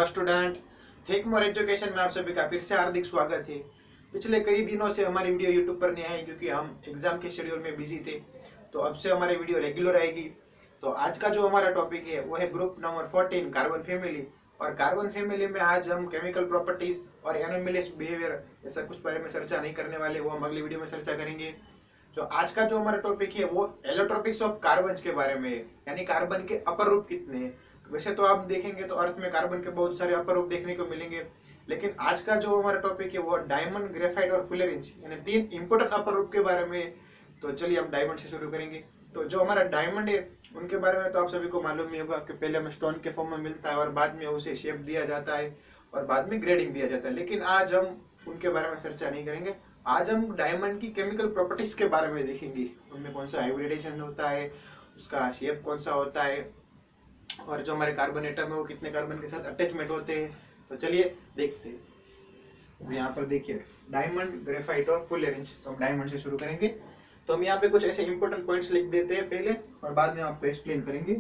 Hello student, think more education में आप सभी का फिर से हार्दिक स्वागत है। पिछले कई दिनों से हमारी वीडियो यूट्यूब पर नहीं आई क्योंकि हम एग्जाम के शेड्यूल में बिजी थे। तो अब से हमारी वीडियो रेगुलर आएगी। तो आज का जो हमारा टॉपिक है वो है ग्रुप नंबर 14 कार्बन फैमिली। और कार्बन फैमिली में आज हम केमिकल प्रॉपर्टीज और एनोमलीज बिहेवियर ऐसा कुछ बारे में चर्चा नहीं करने वाले, वो हम अगली वीडियो में चर्चा करेंगे। जो आज का जो हमारा टॉपिक है वो एलोट्रोपिक्स ऑफ कार्बन के बारे में है, यानी कार्बन के अपर रूप कितने हैं। वैसे तो आप देखेंगे तो अर्थ में कार्बन के बहुत सारे अपर रूप देखने को मिलेंगे, लेकिन आज का जो हमारा टॉपिक है वो डायमंड, ग्रेफाइट और फुलेरेंस यानी तीन इंपोर्टेंट अपर रूप के बारे में है। तो चलिए हम डायमंड से शुरू करेंगे। तो जो हमारा डायमंड है उनके बारे में तो आप सभी को मालूम ही होगा कि पहले हमें स्टोन के फॉर्म में मिलता है और बाद में उसे शेप दिया जाता है और बाद में ग्रेडिंग दिया जाता है, लेकिन आज हम उनके बारे में चर्चा नहीं करेंगे। आज हम डायमंड की केमिकल प्रॉपर्टीज के बारे में देखेंगे, उनमें कौन सा हाइब्रिडेशन होता है, उसका शेप कौन सा होता है और जो हमारे कार्बन एटम है वो कितने कार्बन के साथ अटैचमेंट होते हैं। तो चलिए देखते हैं। तो यहाँ पर देखिए डायमंड, ग्रेफाइट और फुलेरेंस। तो हम डायमंड से शुरू करेंगे। तो हम यहाँ पे कुछ ऐसे इंपॉर्टेंट पॉइंट्स लिख देते हैं पहले और बाद में आपको एक्सप्लेन करेंगे।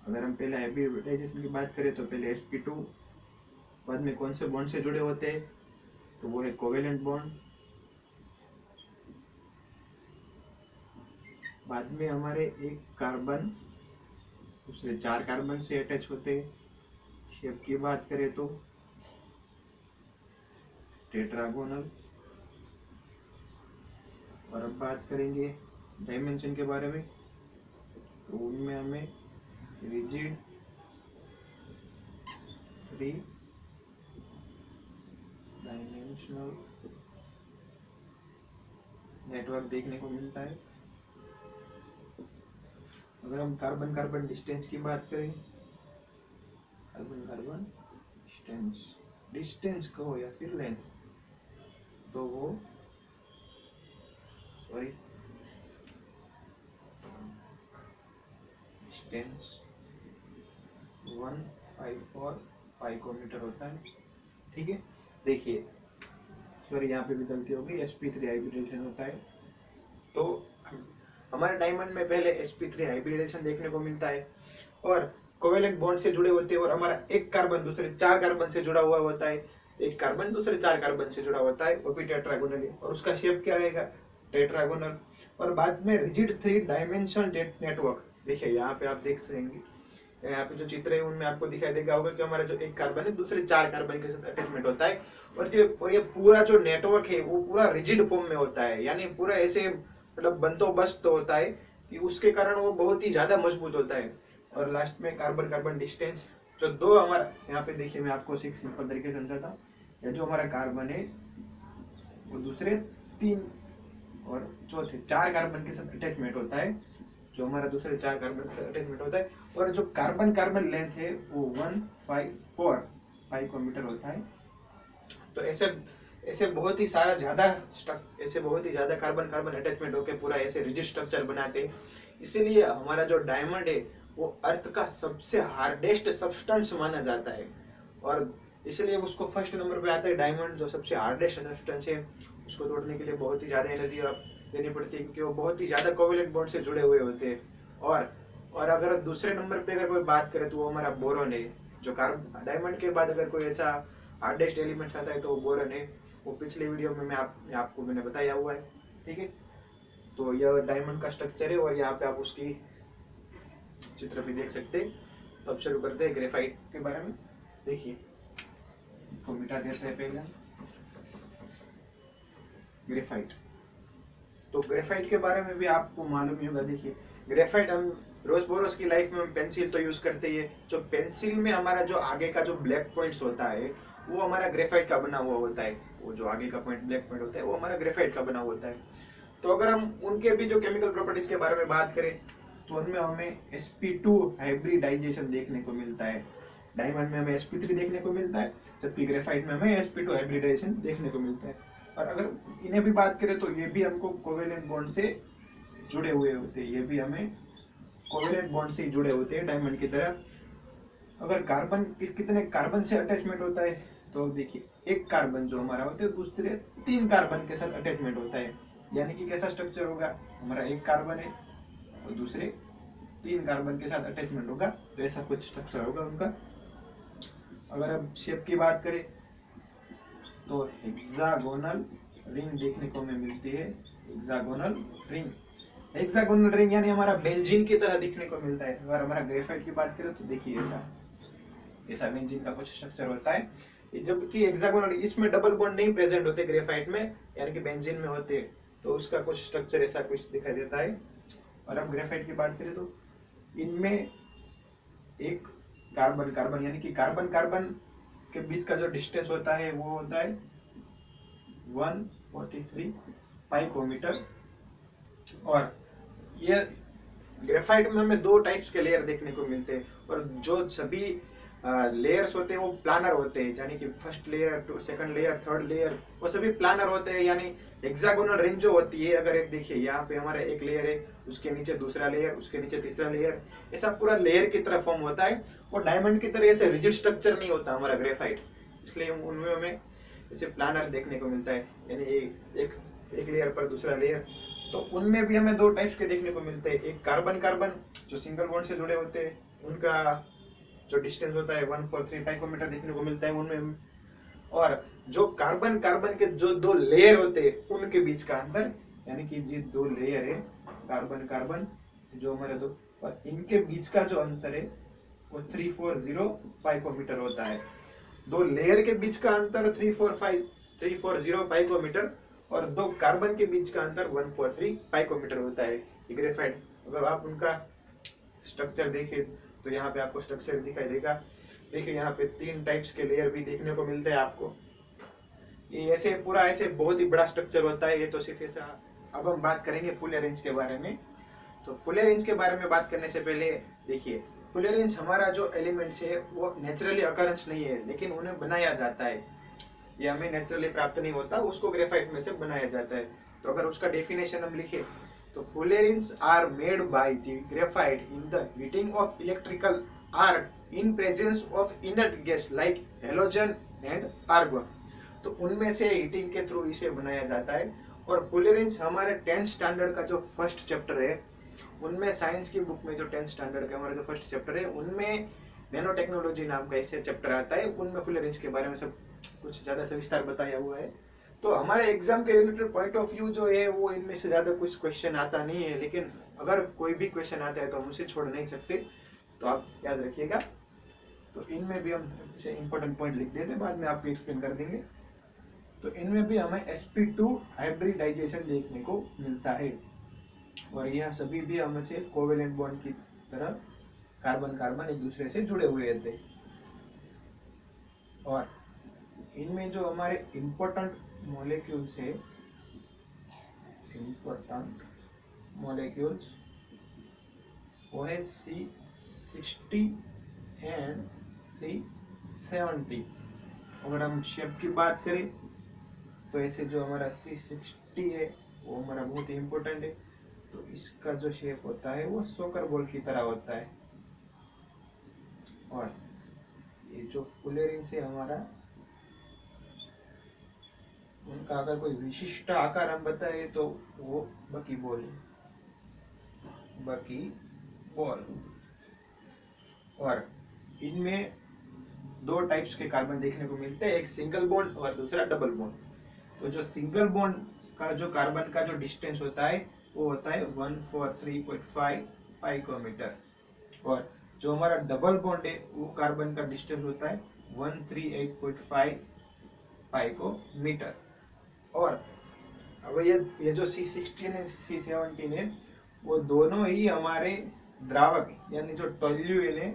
अगर हम पहले हाइब्रिडाइजेशन की बात करें तो पहले sp2, बाद में कौन से बॉन्ड से जुड़े होते हैं तो वो है कोवेलेंट बॉन्ड। बाद में हमारे एक कार्बन दूसरे चार कार्बन से अटैच होते हैं। शेप की बात करें तो टेट्रागोनल। और अब बात करेंगे डायमेंशन के बारे में, तो उनमें हमें रिजिड, थ्री डायमेंशनल नेटवर्क देखने को मिलता है। अगर हम कार्बन कार्बन डिस्टेंस की बात करें, कार्बन कार्बन डिस्टेंस कहो या फिर लेंथ, तो वो डिस्टेंस 154 पाइकोमीटर होता है। ठीक है, देखिए यहाँ पे भी गलती होगी, sp3 हाइब्रिडेशन होता है। तो हमारे डायमंड में पहले sp3 हाइब्रिडेशन देखने को मिलता है और कोवेलेंट बॉन्ड से जुड़े होते हैं और हमारा एक कार्बन दूसरे चार कार्बन से जुड़ा हुआ होता है। एक कार्बन दूसरे चार कार्बन से जुड़ा होता है, वो भी टेट्रागोनल है और उसका शेप क्या रहेगा, टेट्रागोनल। और बाद में रिजिड थ्री डायमेंशनल नेटवर्क। देखिए यहाँ पे आप देख सकेंगे, यहाँ पे जो चित्र है उनमें आपको दिखाई देगा होगा कि हमारा जो एक कार्बन है दूसरे चार कार्बन के साथ अटैचमेंट होता है और ये पूरा जो नेटवर्क है वो पूरा रिजिड फॉर्म में होता है, यानी पूरा ऐसे मतलब बंदोबस्त होता है कि उसके कारण वो बहुत ही ज्यादा मजबूत होता है। और लास्ट में कार्बन कार्बन डिस्टेंस, जो दो हमारा यहाँ पे देखिए मैं आपको सिंपल तरीके से समझाता हूँ। जो हमारा कार्बन है वो दूसरे तीन और चौथे चार कार्बन के साथ अटैचमेंट होता है, जो हमारा दूसरे चार कार्बन के साथ अटैचमेंट होता है। और जो कार्बन कार्बन लेंथ है वो 154 पाइकोमीटर होता है। तो ऐसे बहुत ही ज्यादा कार्बन कार्बन अटैचमेंट होकर पूरा ऐसे रिजिड स्ट्रक्चर बनाते हैं। इसीलिए हमारा जो डायमंड है वो अर्थ का सबसे हार्डेस्ट सब्सटेंस माना जाता है और इसलिए उसको फर्स्ट नंबर पे आता है डायमंड, जो सबसे हार्डेस्ट सब्सटेंस है। उसको तोड़ने के लिए बहुत ही ज्यादा एनर्जी देनी पड़ती है क्योंकि वो बहुत ही ज्यादा कोवेलेंट बॉन्ड से जुड़े हुए होते हैं। और अगर दूसरे नंबर पे अगर कोई बात करे तो वो हमारा बोरॉन है। जो डायमंड के बाद अगर कोई ऐसा हार्डेस्ट एलिमेंट आता है तो वो बोरॉन है। वो पिछले वीडियो में आपको मैंने बताया हुआ है। ठीक है, तो यह डायमंड का स्ट्रक्चर है और यहाँ पे आप उसकी चित्र भी देख सकते हैं। तो अब शुरू करते हैं ग्रेफाइट के बारे में। देखिए इसको मिटा देते हैं पहले ग्रेफाइट। तो ग्रेफाइट के बारे में भी आपको मालूम ही होगा। देखिए ग्रेफाइट हम रोज की लाइफ में हम पेंसिल तो यूज करते ही है। जो पेंसिल में हमारा जो आगे का जो ब्लैक पॉइंट्स होता है वो हमारा ग्रेफाइट का बना हुआ होता है। वो जो आगे का पॉइंट ब्लैक पॉइंट होता है वो हमारा ग्रेफाइट का बना होता है। तो अगर हम उनके भी जो केमिकल प्रॉपर्टीज के बारे में बात करें तो उनमें हमें sp2 हाइब्रिडाइजेशन देखने को मिलता है। डायमंड में हमें sp3 देखने को मिलता है, जबकि ग्रेफाइट में हमें sp2 हाइब्रिडाइजेशन देखने को मिलता है। और अगर इन्हें भी बात करें तो ये भी हमको कोवेलेंट बॉन्ड से जुड़े हुए होते हैं, ये भी हमें कोवेलेंट बॉन्ड से जुड़े होते हैं डायमंड की तरह। अगर कार्बन कितने कार्बन से अटैचमेंट होता है तो देखिए एक कार्बन जो हमारा होता है दूसरे तीन कार्बन के साथ अटैचमेंट होता है, यानी कि कैसा स्ट्रक्चर होगा, हमारा एक कार्बन है और दूसरे तीन कार्बन के साथ अटैचमेंट होगा, तो ऐसा कुछ स्ट्रक्चर होगा उनका। अगर अब शेप की बात करें तो हेक्सागोनल रिंग देखने को हमें मिलती है। हेक्सागोनल रिंग, हेक्सागोनल रिंग यानी हमारा बेंजीन की तरह दिखने को मिलता है। अगर हमारा ग्रेफाइट की बात करें तो देखिए ऐसा ऐसा बेंजीन का कुछ स्ट्रक्चर होता है, जबकि हेक्सागोनल इसमें डबल बॉन्ड नहीं प्रेजेंट होते ग्रेफाइट में, यानी कि बेंजीन में होते हैं, तो उसका कुछ स्ट्रक्चर ऐसा कुछ दिखाई देता है। और अब ग्रेफाइट की बात करें तो इनमें एक कार्बन कार्बन यानी कि कार्बन कार्बन के बीच का जो डिस्टेंस होता है वो होता है 143 पाइकोमीटर। और ये ग्रेफाइट में हमें दो टाइप्स के लेयर देखने को मिलते हैं, और जो सभी लेयर्स होते हैं वो प्लानर होते हैं, यानी कि first layer, second layer, third layer, वो सभी प्लानर होते हैं। यानी हेक्सागोनल रिंग जो होती है, अगर एक देखिए यहाँ पे हमारा एक लेयर है, उसके नीचे दूसरा लेयर, उसके नीचे तीसरा लेयर, ऐसा पूरा लेयर की तरह फॉर्म होता है। और डायमंड की तरह ऐसे रिजिड स्ट्रक्चर नहीं होता हमारा ग्रेफाइट, इसलिए उनमें हमें ऐसे प्लानर देखने को मिलता है, यानी एक लेयर पर दूसरा लेयर। तो उनमें भी हमें दो टाइप्स के देखने को मिलते हैं, एक कार्बन कार्बन जो सिंगल बॉन्ड से जुड़े होते हैं, उनका जो डिस्टेंस होता है 143 पाइकोमीटर देखने को मिलता है उनमें, और जो कार्बन कार्बन के जो दो लेयर होते हैं उनके बीच का अंतर, यानी कि ये दो लेयर है कार्बन कार्बन जो हमारे दो, और इनके बीच का जो अंतर है वो 340 पाइकोमीटर होता है। दो लेयर के बीच का अंतर 340 पाइकोमीटर, और दो कार्बन के बीच का अंतर 143 पाइकोमीटर होता है। ग्रेफाइट अगर आप उनका स्ट्रक्चर देखें तो यहाँ पे आपको स्ट्रक्चर दिखाई देगा। देखिए यहाँ पे 3 टाइप्स के लेयर भी देखने को मिलते हैं आपको। ये ऐसे पूरा ऐसे बहुत ही बड़ा स्ट्रक्चर होता है, ये तो सिर्फ ऐसा। अब हम बात करेंगे फुल अरेंज के बारे में। तो फुल अरेंज के बारे में बात करने से पहले देखिए, फुल अरेंज हमारा जो एलिमेंट्स है वो नेचुरली अकरेंस नहीं है, लेकिन उन्हें बनाया जाता है। ये हमें नेचुरली प्राप्त नहीं होता, उसको ग्रेफाइट में से बनाया जाता है। तो अगर उसका डेफिनेशन हम लिखे तो fullerenes are made by the graphite in the heating of electrical arc in presence of inert gas like halogen and argon। तो उनमें से हीटिंग के थ्रू इसे बनाया जाता है। और fullerenes हमारे 10th स्टैंडर्ड का जो फर्स्ट चैप्टर है उनमें, साइंस की बुक में जो 10th स्टैंडर्ड का हमारा जो फर्स्ट चैप्टर है उनमें नैनो टेक्नोलॉजी नाम का ऐसे चैप्टर आता है, उनमें fullerenes के बारे में सब कुछ ज्यादा सविस्तार बताया हुआ है। तो हमारे एग्जाम के रिलेटेड पॉइंट ऑफ व्यू जो है वो इनमें से ज्यादा कुछ क्वेश्चन आता नहीं है, लेकिन अगर कोई भी क्वेश्चन आता है तो हम उसे छोड़ नहीं सकते, तो आप याद रखिएगा। तो इनमें भी हम इसे इंपॉर्टेंट पॉइंट लिख देते हैं, बाद में आपको एक्सप्लेन कर देंगे। तो इनमें भी हमें sp2 हाइब्रिडाइजेशन देखने को मिलता है, और यह सभी भी हमसे कोवेलेंट बॉन्ड की तरह कार्बन कार्बन एक दूसरे से जुड़े हुए थे। और इनमें जो हमारे इम्पोर्टेंट molecules है, important molecules वो है C60 एंड C70। अगर हम शेप की बात करें तो ऐसे जो हमारा C60 है वो हमारा बहुत ही इम्पोर्टेंट है। तो इसका जो शेप होता है वो सॉकर बॉल की तरह होता है। और ये जो fullerenes है हमारा, उनका अगर कोई विशिष्ट आकार हम बताए तो वो बकी बॉल है, बकी बॉल। और इनमें दो टाइप्स के कार्बन देखने को मिलते हैं, एक सिंगल बॉन्ड और दूसरा डबल बॉन्ड। तो जो सिंगल बॉन्ड का जो कार्बन का जो डिस्टेंस होता है वो होता है 143.5 पाइकोमीटर, और जो हमारा डबल बॉन्ड है वो कार्बन का डिस्टेंस होता है 138.5 पाइकोमीटर। और अब ये जो C16 है C17 है वो दोनों ही हमारे द्रावक यानी जो टोल्यूएल है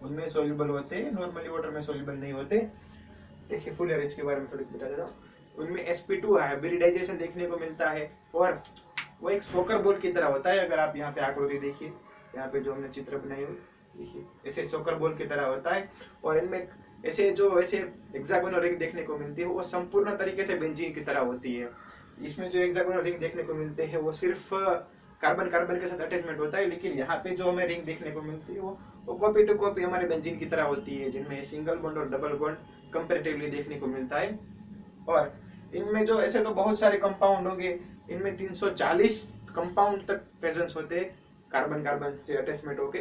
उनमें सोल्यूबल होते हैं, नॉर्मली वाटर में सोल्यूबल नहीं होते। देखिए फुल अरेंज के बारे में थोड़ी बता देता हूँ। उनमें sp2 हाइब्रिडाइजेशन देखने को मिलता है, और वो एक सोकर बॉल की तरह होता है। अगर आप यहाँ पे आकृति देखिए, यहाँ पे जो हमने चित्र बनाई हुई देखिए, ऐसे सोकर बॉल की तरह होता है। और इनमें ऐसे हेक्सागोनल रिंग देखने को मिलती है वो संपूर्ण तरीके से बेंजीन की तरह होती है। इसमें जो हेक्सागोनल रिंग देखने को मिलते हैं वो सिर्फ कार्बन कार्बन के साथ अटैचमेंट होता है, लेकिन यहाँ पे जो हमें रिंग देखने को मिलती है वो कॉपी टू कॉपी हमारे बेंजीन की तरह होती है, जिनमें सिंगल बॉन्ड और डबल बॉन्ड कंपैरेटिवली देखने को मिलता है। और इनमें जो ऐसे तो बहुत सारे कंपाउंड होंगे, इनमें 340 कंपाउंड तक प्रेजेंस होते हैं कार्बन कार्बन से अटैचमेंट होके,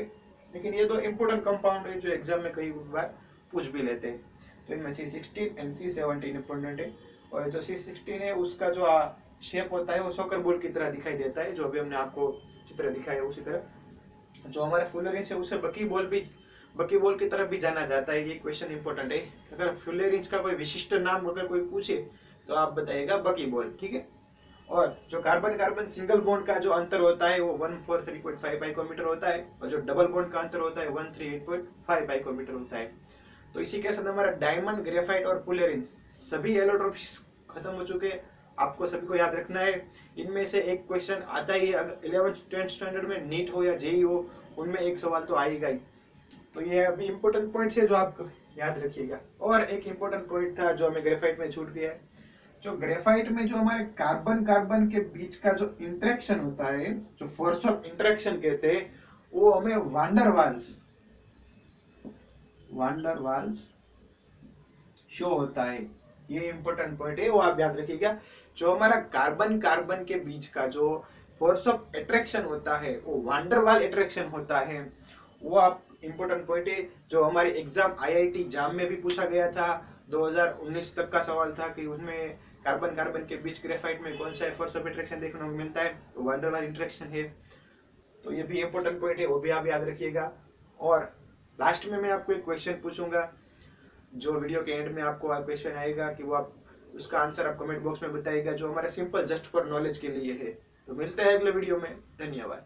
लेकिन ये तो इम्पोर्टेंट कंपाउंड है जो एग्जाम में कई बार पूछ भी लेते हैं। तो इनमें C16 एंड C17 इंपॉर्टेंट है। और जो C16 है उसका जो शेप होता है वो सॉकर बॉल की तरह दिखाई देता है, जो अभी हमने आपको चित्र दिखाया उसी तरह। जो हमारे फुलरेंज है उसे बकी बॉल की तरफ भी जाना जाता है। ये क्वेश्चन इंपॉर्टेंट है। अगर फुलरेंज का कोई विशिष्ट नाम अगर कोई पूछे तो आप बताइएगा बकी बॉल, ठीक है। और जो कार्बन कार्बन सिंगल बॉन्ड का जो अंतर होता है वो 143.5 पाइकोमीटर होता है, और जो डबल बॉन्ड का अंतर होता है 138.5 पाइकोमीटर होता है। तो इसी के साथ हमारा डायमंड, ग्रेफाइट और फुलरेंज सभी एलोट्रोप्स खत्म हो चुके हैं। आपको सभी को याद रखना है। इनमें से एक क्वेश्चन आता ही, अगर 11th स्टैंडर्ड में नीट हो या जेई हो, उनमें एक सवाल तो आएगा ही। तो ये अभी इंपॉर्टेंट पॉइंट्स है जो आप याद रखिएगा। और एक इंपॉर्टेंट पॉइंट था जो हमें ग्रेफाइट में छूट गया है। जो ग्रेफाइट में जो हमारे कार्बन कार्बन के बीच का जो इंटरेक्शन होता है, जो फोर्स ऑफ इंटरेक्शन कहते हैं, वो हमें वांडरवाल्स शो होता है। ये इंपॉर्टेंट पॉइंट है, वो आप याद रखिएगा। जो हमारा कार्बन कार्बन के बीच का जो फोर्स ऑफ अट्रैक्शन होता है वो वांडरवाल अट्रैक्शन होता है। वो आप इंपॉर्टेंट पॉइंट है, जो हमारे एग्जाम IIT जाम में भी पूछा गया था। 2019 तक का सवाल था कि उसमें कार्बन कार्बन के बीच ग्रेफाइट में कौन सा फोर्स ऑफ अट्रैक्शन देखने को मिलता है, तो वांडरवाल इंटरेक्शन है। तो ये भी इंपॉर्टेंट पॉइंट है, वो भी आप याद रखिएगा। और लास्ट में मैं आपको एक क्वेश्चन पूछूंगा, जो वीडियो के एंड में आपको क्वेश्चन आएगा कि वो आप उसका आंसर आप कमेंट बॉक्स में बताइएगा, जो हमारे सिंपल जस्ट फॉर नॉलेज के लिए है। तो मिलते हैं अगले वीडियो में। धन्यवाद।